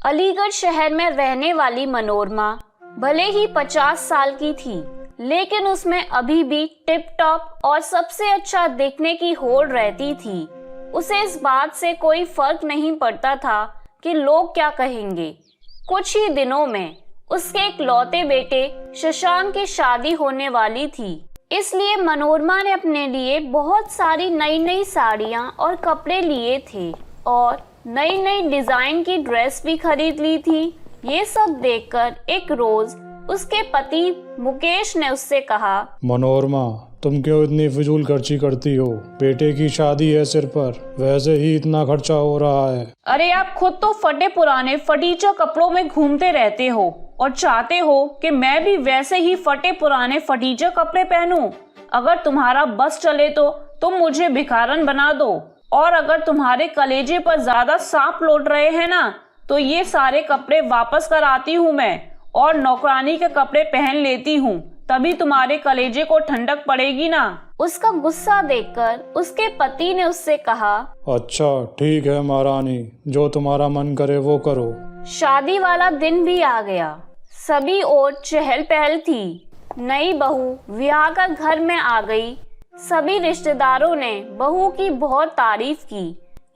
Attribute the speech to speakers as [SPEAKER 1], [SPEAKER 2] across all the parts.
[SPEAKER 1] अलीगढ़ शहर में रहने वाली मनोरमा भले ही 50 साल की थी, लेकिन उसमें अभी भी टिप टॉप और सबसे अच्छा दिखने की होड़ रहती थी। उसे इस बात से कोई फर्क नहीं पड़ता था कि लोग क्या कहेंगे। कुछ ही दिनों में उसके इकलौते बेटे शशांक की शादी होने वाली थी, इसलिए मनोरमा ने अपने लिए बहुत सारी नई नई साड़ियाँ और कपड़े लिए थे और नई नई डिजाइन की ड्रेस भी खरीद ली थी। ये सब देखकर एक रोज उसके पति मुकेश ने उससे कहा,
[SPEAKER 2] मनोरमा, तुम क्यों इतनी फिजूल खर्ची करती हो? बेटे की शादी है सिर पर, वैसे ही इतना खर्चा हो रहा है।
[SPEAKER 3] अरे आप खुद तो फटे पुराने फटीचर कपड़ों में घूमते रहते हो और चाहते हो कि मैं भी वैसे ही फटे पुराने फटीचर कपड़े पहनूं। अगर तुम्हारा बस चले तो तुम मुझे भिखारन बना दो, और अगर तुम्हारे कलेजे पर ज्यादा सांप लौट रहे हैं ना, तो ये सारे कपड़े वापस कराती हूँ मैं और नौकरानी के कपड़े पहन लेती हूँ, तभी तुम्हारे कलेजे को ठंडक पड़ेगी ना।
[SPEAKER 1] उसका गुस्सा देखकर उसके पति ने उससे कहा,
[SPEAKER 2] अच्छा ठीक है महारानी, जो तुम्हारा मन करे वो करो।
[SPEAKER 1] शादी वाला दिन भी आ गया। सभी ओर चहल पहल थी। नई बहू ब्याह कर घर में आ गई। सभी रिश्तेदारों ने बहू की बहुत तारीफ की।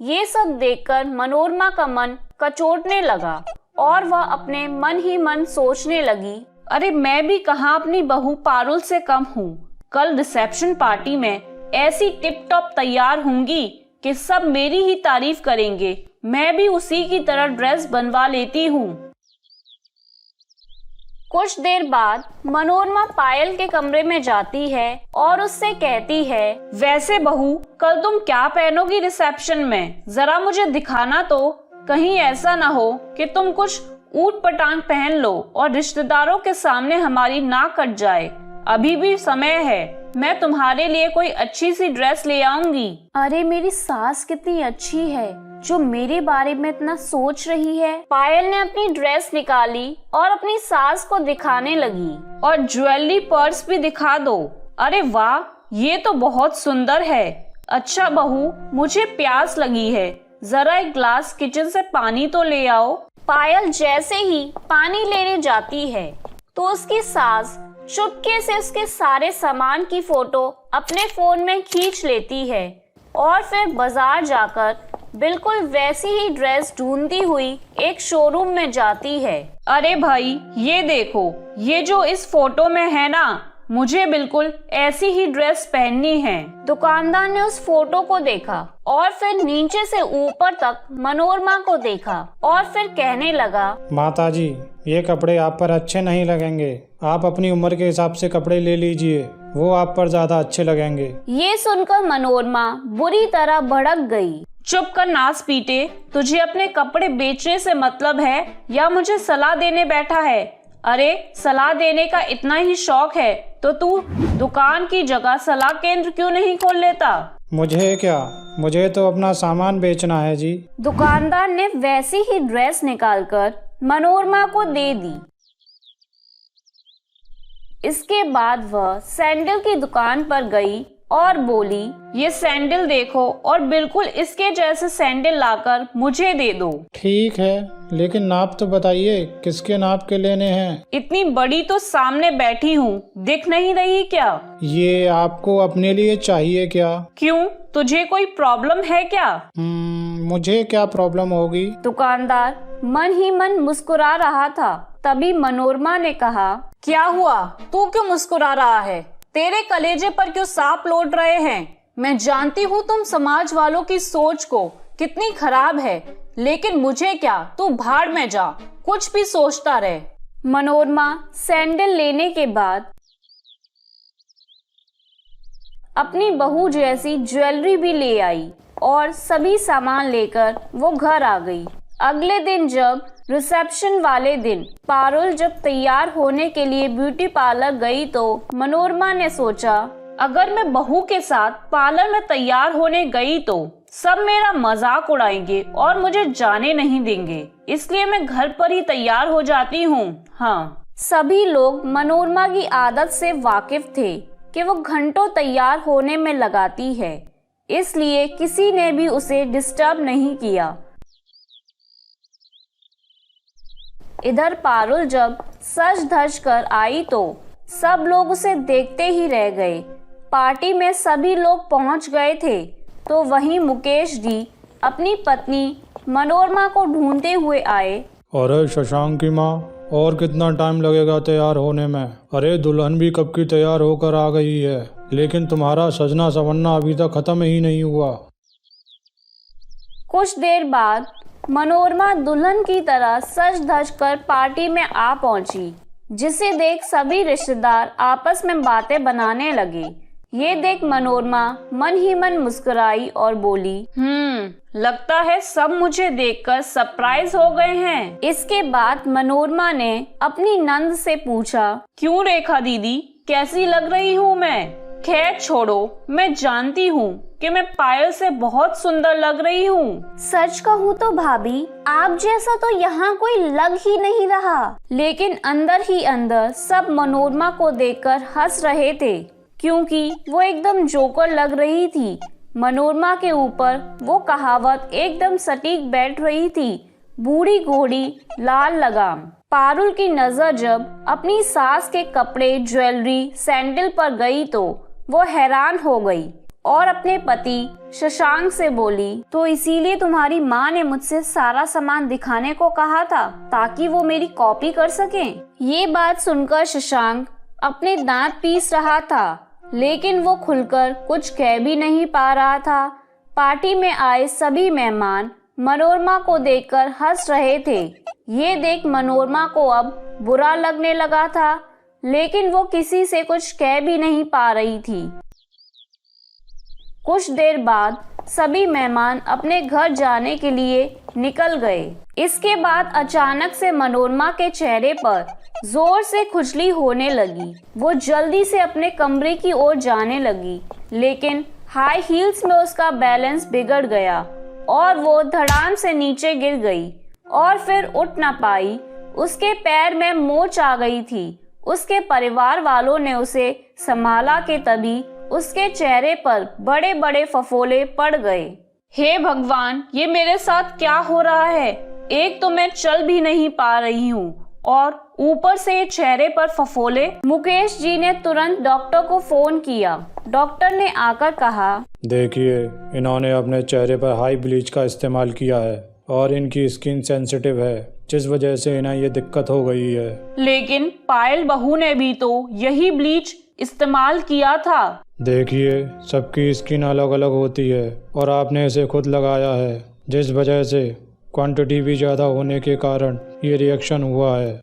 [SPEAKER 1] ये सब देखकर मनोरमा का मन कचोटने लगा और वह अपने मन ही मन सोचने लगी,
[SPEAKER 3] अरे मैं भी कहाँ अपनी बहू पारुल से कम हूँ। कल रिसेप्शन पार्टी में ऐसी टिप टॉप तैयार होंगी कि सब मेरी ही तारीफ करेंगे। मैं भी उसी की तरह ड्रेस बनवा लेती हूँ।
[SPEAKER 1] कुछ देर बाद मनोरमा पायल के कमरे में जाती है और उससे कहती है,
[SPEAKER 3] वैसे बहू, कल तुम क्या पहनोगी रिसेप्शन में? जरा मुझे दिखाना तो। कहीं ऐसा ना हो कि तुम कुछ ऊट पटांग पहन लो और रिश्तेदारों के सामने हमारी नाक कट जाए। अभी भी समय है, मैं तुम्हारे लिए कोई अच्छी सी ड्रेस ले आऊंगी।
[SPEAKER 1] अरे मेरी सास कितनी अच्छी है जो मेरे बारे में इतना सोच रही है। पायल ने अपनी ड्रेस निकाली और अपनी सास को दिखाने लगी।
[SPEAKER 3] और ज्वेलरी पर्स भी दिखा दो। अरे वाह, ये तो बहुत सुंदर है। अच्छा बहू, मुझे प्यास लगी है, जरा एक ग्लास किचन से पानी तो ले आओ।
[SPEAKER 1] पायल जैसे ही पानी लेने जाती है तो उसकी सास चुपके से उसके सारे सामान की फोटो अपने फोन में खींच लेती है और फिर बाजार जाकर बिल्कुल वैसी ही ड्रेस ढूंढती हुई एक शोरूम में जाती है।
[SPEAKER 3] अरे भाई, ये देखो, ये जो इस फोटो में है ना, मुझे बिल्कुल ऐसी ही ड्रेस पहननी है।
[SPEAKER 1] दुकानदार ने उस फोटो को देखा और फिर नीचे से ऊपर तक मनोरमा को देखा और फिर कहने लगा,
[SPEAKER 2] माताजी, ये कपड़े आप पर अच्छे नहीं लगेंगे। आप अपनी उम्र के हिसाब से कपड़े ले लीजिए, वो आप पर ज्यादा अच्छे लगेंगे।
[SPEAKER 1] ये सुनकर मनोरमा बुरी तरह भड़क गई।
[SPEAKER 3] चुप कर नास पीटे, तुझे अपने कपड़े बेचने से मतलब है या मुझे सलाह देने बैठा है? अरे सलाह देने का इतना ही शौक है तो तू दुकान की जगह सलाह केंद्र क्यों नहीं खोल लेता?
[SPEAKER 2] मुझे क्या, मुझे तो अपना सामान बेचना है जी।
[SPEAKER 1] दुकानदार ने वैसी ही ड्रेस निकालकर मनोरमा को दे दी। इसके बाद वह सैंडल की दुकान पर गई और बोली,
[SPEAKER 3] ये सैंडल देखो और बिल्कुल इसके जैसे सैंडल लाकर मुझे दे दो।
[SPEAKER 2] ठीक है, लेकिन नाप तो बताइए, किसके नाप के लेने हैं?
[SPEAKER 3] इतनी बड़ी तो सामने बैठी हूँ, दिख नहीं रही क्या?
[SPEAKER 2] ये आपको अपने लिए चाहिए क्या?
[SPEAKER 3] क्यों, तुझे कोई प्रॉब्लम है क्या?
[SPEAKER 2] मुझे क्या प्रॉब्लम होगी?
[SPEAKER 1] दुकानदार मन ही मन मुस्कुरा रहा था। तभी मनोरमा ने कहा,
[SPEAKER 3] क्या हुआ, तू क्यों मुस्कुरा रहा है? तेरे कलेजे पर क्यों सांप लौट रहे हैं? मैं जानती हूँ तुम समाज वालों की सोच को कितनी खराब है, लेकिन मुझे क्या, तू भाड़ में जा, कुछ भी सोचता रहे।
[SPEAKER 1] मनोरमा सैंडल लेने के बाद अपनी बहू जैसी ज्वेलरी भी ले आई और सभी सामान लेकर वो घर आ गई। अगले दिन जब रिसेप्शन वाले दिन पारुल जब तैयार होने के लिए ब्यूटी पार्लर गई तो मनोरमा ने सोचा,
[SPEAKER 3] अगर मैं बहू के साथ पार्लर में तैयार होने गई तो सब मेरा मजाक उड़ाएंगे और मुझे जाने नहीं देंगे, इसलिए मैं घर पर ही तैयार हो जाती हूँ। हाँ,
[SPEAKER 1] सभी लोग मनोरमा की आदत से वाकिफ थे कि वो घंटों तैयार होने में लगाती है, इसलिए किसी ने भी उसे डिस्टर्ब नहीं किया। इधर पारुल जब सज धज कर आई तो सब लोग उसे देखते ही रह गए। पार्टी में सभी लोग पहुंच गए थे तो वहीं मुकेश जी अपनी पत्नी मनोरमा को ढूंढते हुए आए।
[SPEAKER 2] अरे शशांक की माँ, और कितना टाइम लगेगा तैयार होने में? अरे दुल्हन भी कब की तैयार होकर आ गई है, लेकिन तुम्हारा सजना संवरना अभी तक खत्म ही नहीं हुआ।
[SPEAKER 1] कुछ देर बाद मनोरमा दुल्हन की तरह सज धज कर पार्टी में आ पहुंची, जिसे देख सभी रिश्तेदार आपस में बातें बनाने लगे। ये देख मनोरमा मन ही मन मुस्कुराई और बोली,
[SPEAKER 3] लगता है सब मुझे देखकर सरप्राइज हो गए हैं।
[SPEAKER 1] इसके बाद मनोरमा ने अपनी नंद से पूछा,
[SPEAKER 3] क्यों रेखा दीदी, कैसी लग रही हूँ मैं? खैर छोड़ो, मैं जानती हूँ कि मैं पायल से बहुत सुंदर लग रही हूँ।
[SPEAKER 1] सच कहूँ तो भाभी, आप जैसा तो यहाँ कोई लग ही नहीं रहा। लेकिन अंदर ही अंदर सब मनोरमा को देखकर हंस रहे थे, क्योंकि वो एकदम जोकर लग रही थी। मनोरमा के ऊपर वो कहावत एकदम सटीक बैठ रही थी, बूढ़ी घोड़ी लाल लगाम। पारुल की नजर जब अपनी सास के कपड़े, ज्वेलरी, सैंडल पर गई तो वो हैरान हो गई और अपने पति शशांक से बोली, तो इसीलिए तुम्हारी माँ ने मुझसे सारा सामान दिखाने को कहा था ताकि वो मेरी कॉपी कर सकें। ये बात सुनकर शशांक अपने दांत पीस रहा था, लेकिन वो खुलकर कुछ कह भी नहीं पा रहा था। पार्टी में आए सभी मेहमान मनोरमा को देखकर हंस रहे थे। ये देख मनोरमा को अब बुरा लगने लगा था, लेकिन वो किसी से कुछ कह भी नहीं पा रही थी। कुछ देर बाद सभी मेहमान अपने घर जाने के लिए निकल गए। इसके बाद अचानक से मनोरमा के चेहरे पर जोर से खुजली होने लगी। वो जल्दी से अपने कमरे की ओर जाने लगी, लेकिन हाई हील्स में उसका बैलेंस बिगड़ गया और वो धड़ाम से नीचे गिर गई और फिर उठ न पाई। उसके पैर में मोच आ गई थी। उसके परिवार वालों ने उसे संभाला कि तभी उसके चेहरे पर बड़े बड़े फफोले पड़ गए।
[SPEAKER 3] हे भगवान, ये मेरे साथ क्या हो रहा है? एक तो मैं चल भी नहीं पा रही हूँ और ऊपर से ये चेहरे पर फफोले।
[SPEAKER 1] मुकेश जी ने तुरंत डॉक्टर को फोन किया। डॉक्टर ने आकर कहा,
[SPEAKER 2] देखिए, इन्होंने अपने चेहरे पर हाई ब्लीच का इस्तेमाल किया है और इनकी स्किन सेंसिटिव है, जिस वजह से इन्हें ये दिक्कत हो गई है।
[SPEAKER 3] लेकिन पायल बहू ने भी तो यही ब्लीच इस्तेमाल किया था।
[SPEAKER 2] देखिए, सबकी स्किन अलग अलग होती है और आपने इसे खुद लगाया है, जिस वजह से क्वांटिटी भी ज़्यादा होने के कारण ये रिएक्शन हुआ है।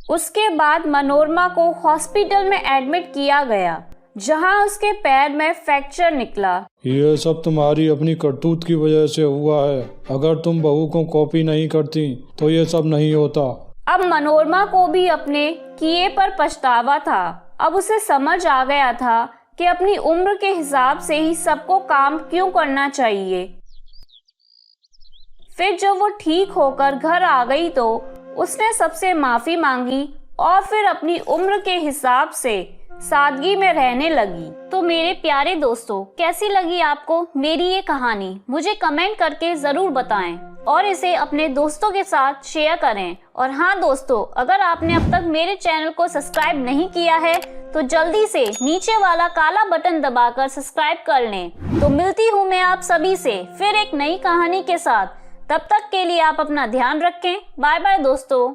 [SPEAKER 1] उसके बाद मनोरमा को हॉस्पिटल में एडमिट किया गया, जहां उसके पैर में फ्रैक्चर निकला।
[SPEAKER 2] ये सब तुम्हारी अपनी करतूत की वजह से हुआ है। अगर तुम बहू को कॉपी नहीं करती तो ये सब नहीं होता।
[SPEAKER 1] अब मनोरमा को भी अपने किए पर पछतावा था। अब उसे समझ आ गया था कि अपनी उम्र के हिसाब से ही सबको काम क्यों करना चाहिए। फिर जब वो ठीक होकर घर आ गई तो उसने सबसे माफी मांगी और फिर अपनी उम्र के हिसाब से सादगी में रहने लगी। तो मेरे प्यारे दोस्तों, कैसी लगी आपको मेरी ये कहानी? मुझे कमेंट करके जरूर बताएं और इसे अपने दोस्तों के साथ शेयर करें। और हाँ दोस्तों, अगर आपने अब तक मेरे चैनल को सब्सक्राइब नहीं किया है तो जल्दी से नीचे वाला काला बटन दबाकर सब्सक्राइब कर लें। तो मिलती हूँ मैं आप सभी से फिर एक नई कहानी के साथ। तब तक के लिए आप अपना ध्यान रखें। बाय बाय दोस्तों।